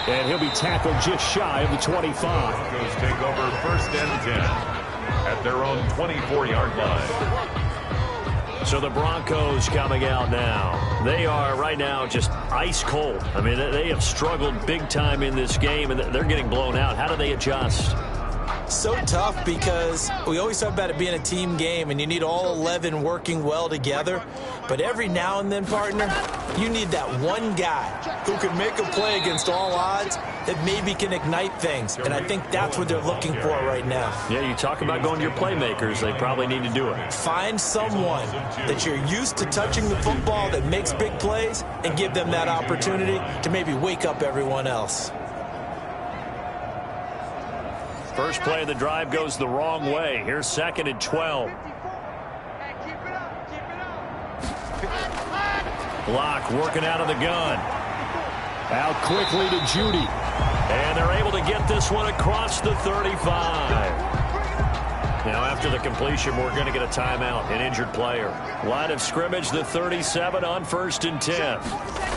And he'll be tackled just shy of the 25. Broncos take over 1st and 10 at their own 24-yard line. So the Broncos coming out now. They are right now just ice cold. I mean, they have struggled big time in this game, and they're getting blown out. How do they adjust? So tough because we always talk about it being a team game and you need all 11 working well together. But every now and then, partner, you need that one guy who can make a play against all odds that maybe can ignite things. And I think that's what they're looking for right now. Yeah, you talk about going to your playmakers. They probably need to do it. Find someone that you're used to touching the football that makes big plays and give them that opportunity to maybe wake up everyone else. First play of the drive goes the wrong way. Here's 2nd and 12. Block working out of the gun. Out quickly to Judy. And they're able to get this one across the 35. Now after the completion, we're going to get a timeout, an injured player. Line of scrimmage, the 37 on 1st and 10.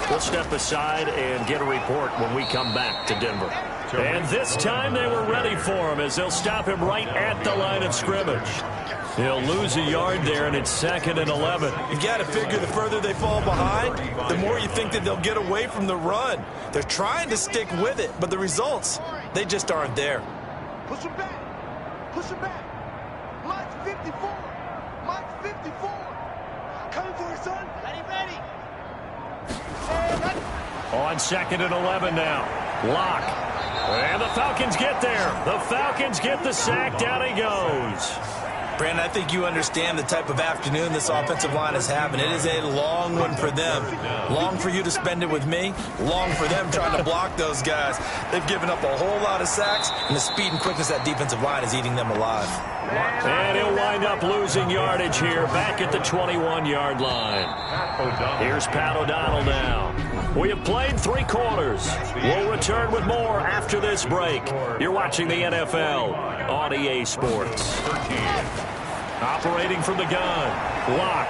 We'll step aside and get a report when we come back to Denver. And this time they were ready for him as they'll stop him right at the line of scrimmage. He'll lose a yard there, and it's 2nd and 11. You got to figure the further they fall behind, the more you think that they'll get away from the run. They're trying to stick with it, but the results, they just aren't there. Push him back. Push him back. Mike's 54. Mike's 54. Coming for you, son. Ready. On 2nd and 11 now. Lock. And the Falcons get there. The Falcons get the sack. Down he goes. Brandon, I think you understand the type of afternoon this offensive line is having. It is a long one for them. Long for you to spend it with me. Long for them trying to block those guys. They've given up a whole lot of sacks, and the speed and quickness of that defensive line is eating them alive. And he'll wind up losing yardage here back at the 21-yard line. Here's Pat O'Donnell now. We have played 3 quarters. We'll return with more after this break. You're watching the NFL on EA Sports. Operating from the gun. Lock.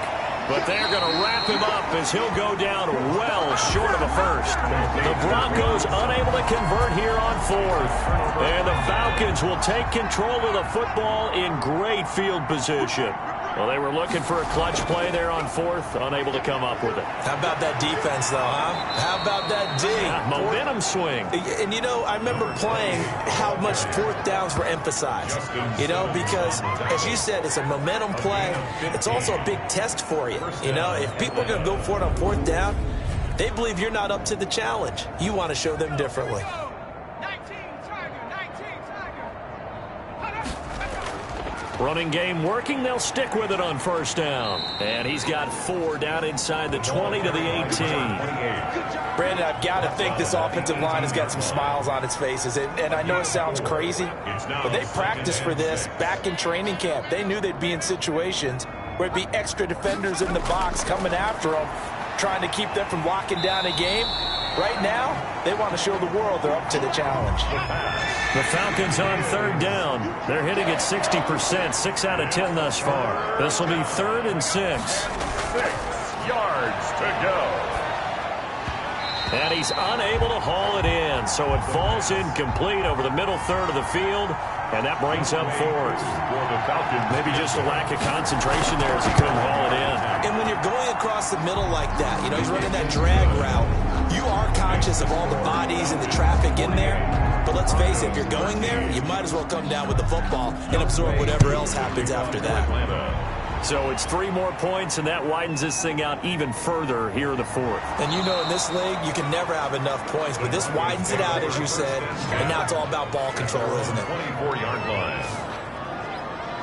But they're going to wrap him up as he'll go down well short of a first. The Broncos unable to convert here on fourth. And the Falcons will take control of the football in great field position. Well, they were looking for a clutch play there on fourth, unable to come up with it. How about that defense, though, huh? How about that D? Momentum swing. And, you know, I remember playing how much fourth downs were emphasized. You know, because, as you said, it's a momentum play. It's also a big test for you. You know, if people are going to go for it on fourth down, they believe you're not up to the challenge. You want to show them differently. Running game working. They'll stick with it on first down. And he's got 4 down inside the 20 to the 18. Brandon, I've got to think this offensive line has got some smiles on its faces. And I know it sounds crazy, but they practiced for this back in training camp. They knew they'd be in situations where it'd be extra defenders in the box coming after them, trying to keep them from locking down a game. Right now, they want to show the world they're up to the challenge. The Falcons on third down. They're hitting at 60%, 6 out of 10 thus far. This will be 3rd and 6. 6 yards to go. And he's unable to haul it in, so it falls incomplete over the middle third of the field, and that brings up 4th. Maybe just a lack of concentration there as he couldn't haul it in. And when you're going across the middle like that, you know, he's running that drag route, you are conscious of all the bodies and the traffic in there. But let's face it, if you're going there, you might as well come down with the football and absorb whatever else happens after that. So it's 3 more points, and that widens this thing out even further here in the 4th. And you know in this league, you can never have enough points, but this widens it out, as you said, and now it's all about ball control, isn't it? 24-yard line.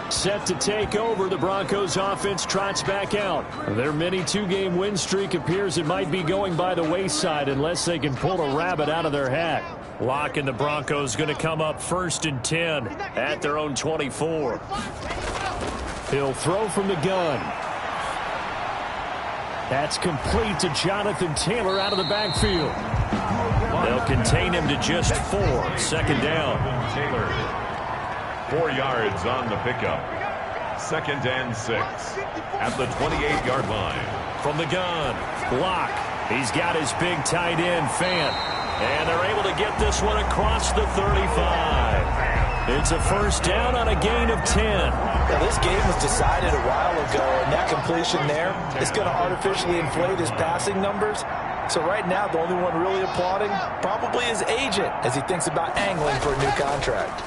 Set to take over, the Broncos offense trots back out. Their mini 2-game win streak appears it might be going by the wayside unless they can pull a rabbit out of their hat. Lock and the Broncos going to come up 1st and 10 at their own 24. He'll throw from the gun. That's complete to Jonathan Taylor out of the backfield. They'll contain him to just 4. 2nd down. Taylor. 4 yards on the pickup. 2nd and 6 at the 28-yard line. From the gun, Block. He's got his big tight end, Fant. And they're able to get this one across the 35. It's a 1st down on a gain of 10. Yeah, this game was decided a while ago, and that completion there is going to artificially inflate his passing numbers. So right now, the only one really applauding probably his agent as he thinks about angling for a new contract.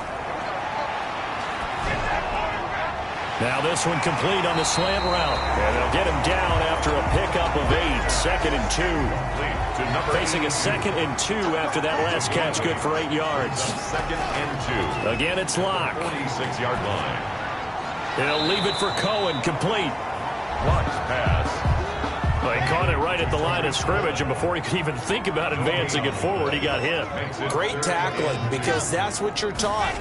Now this one complete on the slant route. And they'll get him down after a pickup of 8. 2nd and 2. Facing a 2nd and 2 after that last catch, good for 8 yards. 2nd and 2. Again, it's Locke. 46-yard line. He'll leave it for Cohen, complete. Locke's pass. Well, he caught it right at the line of scrimmage, and before he could even think about advancing it forward, he got hit. Great tackling, because that's what you're taught.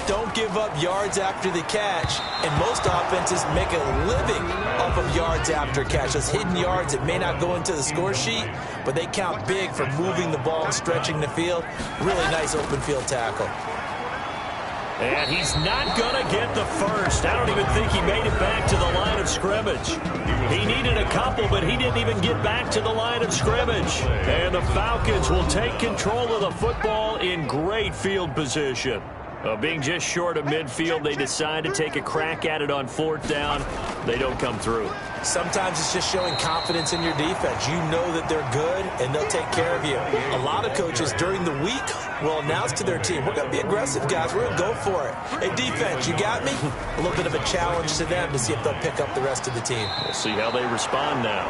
Don't give up yards after the catch, and most offenses make a living off of yards after catch. Those hidden yards that may not go into the score sheet, but they count big for moving the ball and stretching the field. Really nice open field tackle. And he's not going to get the first. I don't even think he made it back to the line of scrimmage. He needed a couple, but he didn't even get back to the line of scrimmage. And the Falcons will take control of the football in great field position. Being just short of midfield, they decide to take a crack at it on 4th down. They don't come through. Sometimes it's just showing confidence in your defense. You know that they're good, and they'll take care of you. A lot of coaches during the week will announce to their team, we're going to be aggressive, guys. We're going to go for it. Hey, defense, you got me? A little bit of a challenge to them to see if they'll pick up the rest of the team. We'll see how they respond now.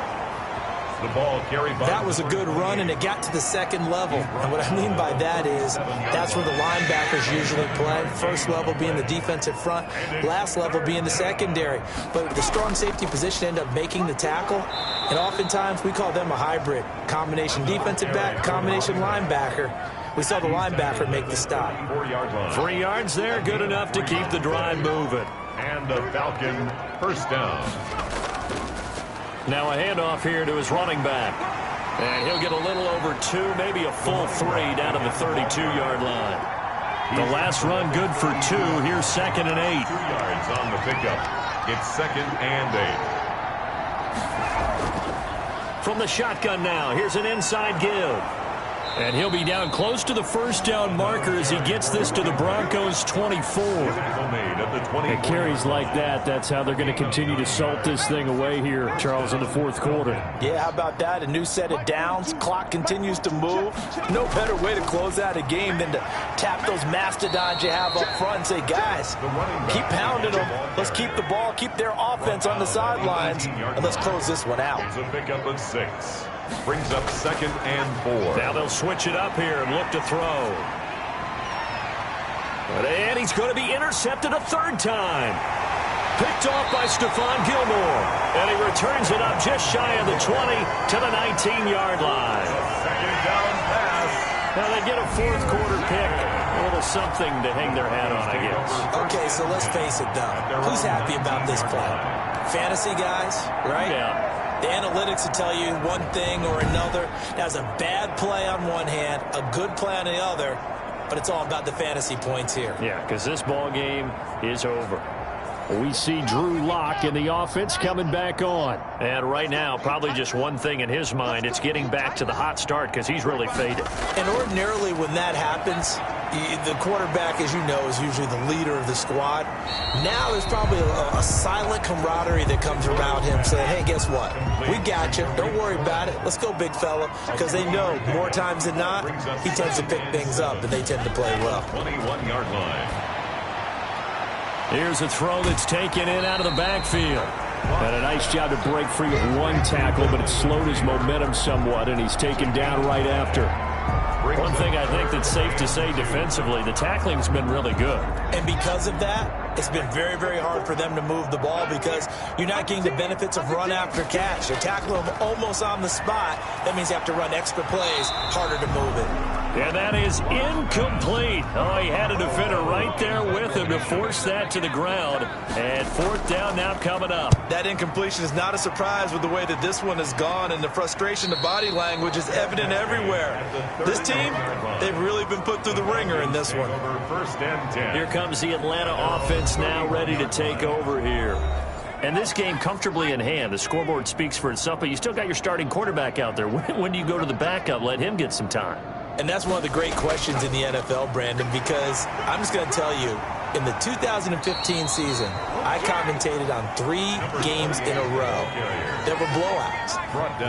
The ball carried by. That was a good run, and it got to the 2nd level. And what I mean by that is that's where the linebackers usually play. 1st level being the defensive front, last level being the secondary. But the strong safety position ended up making the tackle, and oftentimes we call them a hybrid. Combination defensive back, combination linebacker. We saw the linebacker make the stop. 4-yard line. 3 yards there, good enough to keep the drive moving. And the Falcon 1st down. Now a handoff here to his running back. And he'll get a little over 2, maybe a full 3 down to the 32-yard line. The last run good for 2. Here's 2nd and 8. 2 yards on the pickup. It's 2nd and 8. From the shotgun now, here's an inside give. And he'll be down close to the first down marker as he gets this to the Broncos' 24. It carries like that. That's how they're going to continue to salt this thing away here, Charles, in the fourth quarter. Yeah, how about that? A new set of downs. Clock continues to move. No better way to close out a game than to tap those mastodons you have up front and say, guys, keep pounding them. Let's keep the ball, keep their offense on the sidelines, and let's close this one out. It's a pickup of 6. Brings up 2nd and 4. Now they'll switch it up here and look to throw. And he's going to be intercepted a third time. Picked off by Stephon Gilmore. And he returns it up just shy of the 20 to the 19-yard line. Second down pass. Now they get a fourth quarter pick. A little something to hang their hat on, I guess. Okay, so let's face it, though. Who's happy about this play? Fantasy guys, right? Yeah. The analytics will tell you one thing or another. That's a bad play on one hand, a good play on the other, but it's all about the fantasy points here. Yeah, because this ball game is over. We see Drew Lock in the offense coming back on. And right now, probably just one thing in his mind. It's getting back to the hot start because he's really faded. And ordinarily when that happens, the quarterback, as you know, is usually the leader of the squad. Now there's probably a silent camaraderie that comes around him saying, hey, guess what? We got you. Don't worry about it. Let's go, big fella. Because they know more times than not, he tends to pick things up, and they tend to play well. 21-yard line. Here's a throw that's taken in out of the backfield. And a nice job to break free of one tackle, but it slowed his momentum somewhat, and he's taken down right after. One thing I think that's safe to say defensively, the tackling's been really good. And because of that, it's been very, very hard for them to move the ball because you're not getting the benefits of run after catch. You're tackling them almost on the spot. That means you have to run extra plays, harder to move it. And that is incomplete. Oh, he had a defender right there with him to force that to the ground. And fourth down now coming up. That incompletion is not a surprise with the way that this one has gone, and the frustration, the body language is evident everywhere. This team, they've really been put through the ringer in this one. First and 10. Here comes the Atlanta offense now ready to take over here. And this game comfortably in hand. The scoreboard speaks for itself, but you still got your starting quarterback out there. When do you go to the backup? Let him get some time. And that's one of the great questions in the NFL, Brandon, because I'm just going to tell you, in the 2015 season, I commentated on 3 games in a row that were blowouts.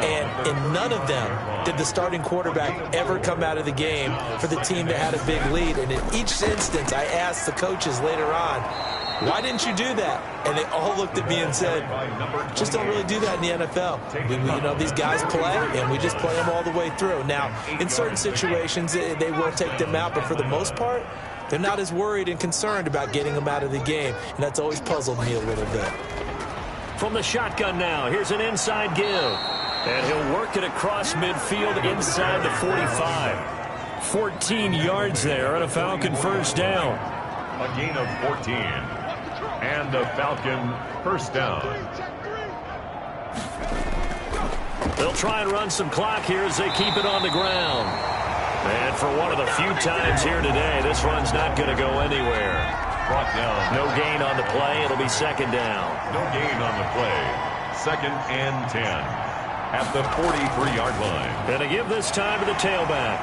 And in none of them did the starting quarterback ever come out of the game for the team that had a big lead. And in each instance, I asked the coaches later on, why didn't you do that? And they all looked at me and said, just don't really do that in the NFL. You know, these guys play, and we just play them all the way through. Now, in certain situations, they will take them out, but for the most part, they're not as worried and concerned about getting them out of the game, and that's always puzzled me a little bit. From the shotgun now, here's an inside give. And he'll work it across midfield inside the 45. 14 yards there on a Falcon first down. A gain of 14. And a Falcon first down. They'll try and run some clock here as they keep it on the ground. And for one of the few times here today, this run's not going to go anywhere. Brought down. No gain on the play. It'll be second down. No gain on the play. 2nd and 10. At the 43-yard line. And they give this time to the tailback.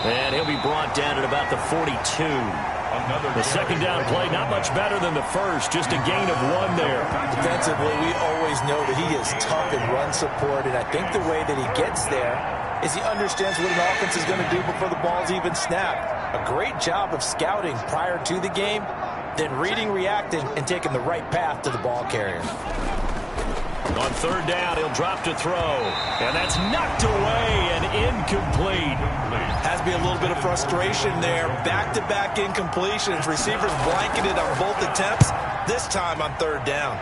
And he'll be brought down at about the 42. The second down play, not much better than the first, just a gain of 1 there. Defensively, we always know that he is tough in run support, and I think the way that he gets there is he understands what an offense is going to do before the ball's even snapped. A great job of scouting prior to the game, then reading, reacting, and taking the right path to the ball carrier. On third down, he'll drop to throw. And that's knocked away and incomplete. Has to be a little bit of frustration there. Back-to-back incompletions. Receivers blanketed on both attempts, this time on third down.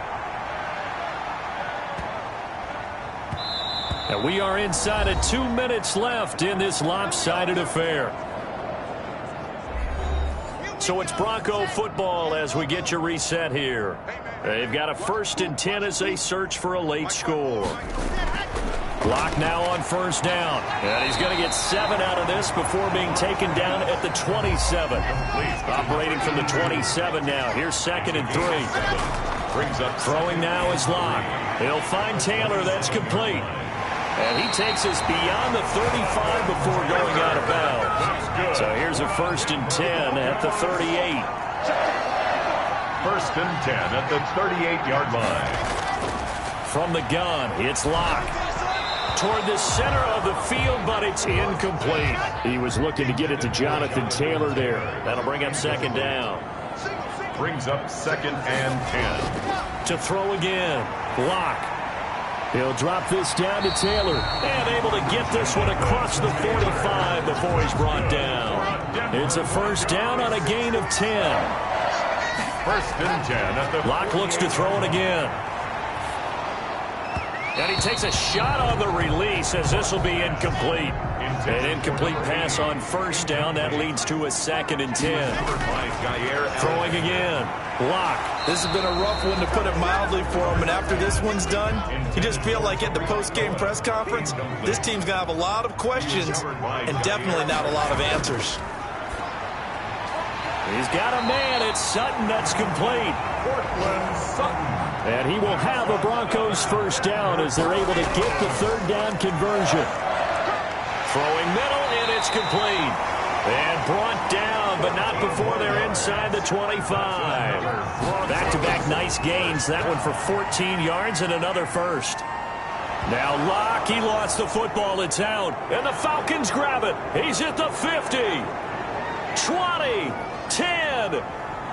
And we are inside of 2 minutes left in this lopsided affair. So it's Bronco football as we get you reset here. They've got a 1st and 10 as they search for a late score. Clock now on first down. And he's going to get 7 out of this before being taken down at the 27. Operating from the 27 now. Here's 2nd and 3. Throwing now is Lock. He'll find Taylor. That's complete. And he takes us beyond the 35 before going out of bounds. So here's a 1st and 10 at the 38. 1st and 10 at the 38-yard line. From the gun, it's Locke. Toward the center of the field, but it's incomplete. He was looking to get it to Jonathan Taylor there. That'll bring up 2nd down. Brings up 2nd and 10. To throw again, Locke. He'll drop this down to Taylor. And able to get this one across the 45 before he's brought down. It's a 1st down on a gain of 10. 1st and 10 at the Locke looks to throw it again. And he takes a shot on the release as this will be incomplete. An incomplete pass on 1st down. That leads to a 2nd and 10. Throwing again. Locke. This has been a rough one, to put it mildly, for him. And after this one's done, you just feel like at the post-game press conference, this team's going to have a lot of questions and definitely not a lot of answers. He's got a man. It's Sutton. That's complete. And he will have a Broncos 1st down as they're able to get the 3rd down conversion. Throwing middle, and it's complete. And brought down, but not before they're inside the 25. Back-to-back nice gains. That one for 14 yards and another 1st. Now Locke, he lost the football. It's out. And the Falcons grab it. He's at the 50. 20. 10.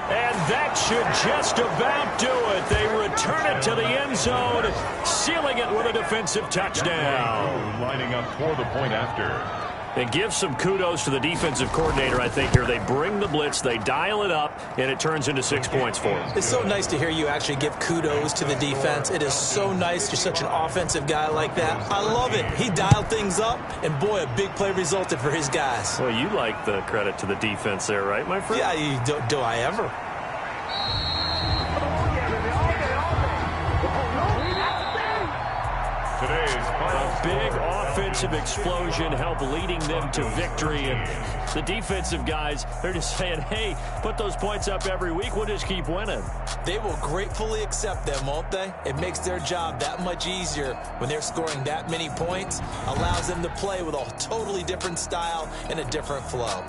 And that should just about do it. They return it to the end zone, sealing it with a defensive touchdown. Lining up for the point after. And give some kudos to the defensive coordinator, I think, here. They bring the blitz, they dial it up, and it turns into 6 points for them. It's so nice to hear you actually give kudos to the defense. It is so nice. You're such an offensive guy like that. I love it. He dialed things up, and boy, a big play resulted for his guys. Well, you like the credit to the defense there, right, my friend? Yeah, do I ever? A big offensive explosion helped leading them to victory. And the defensive guys, they're just saying, hey, put those points up every week. We'll just keep winning. They will gratefully accept them, won't they? It makes their job that much easier when they're scoring that many points. Allows them to play with a totally different style and a different flow.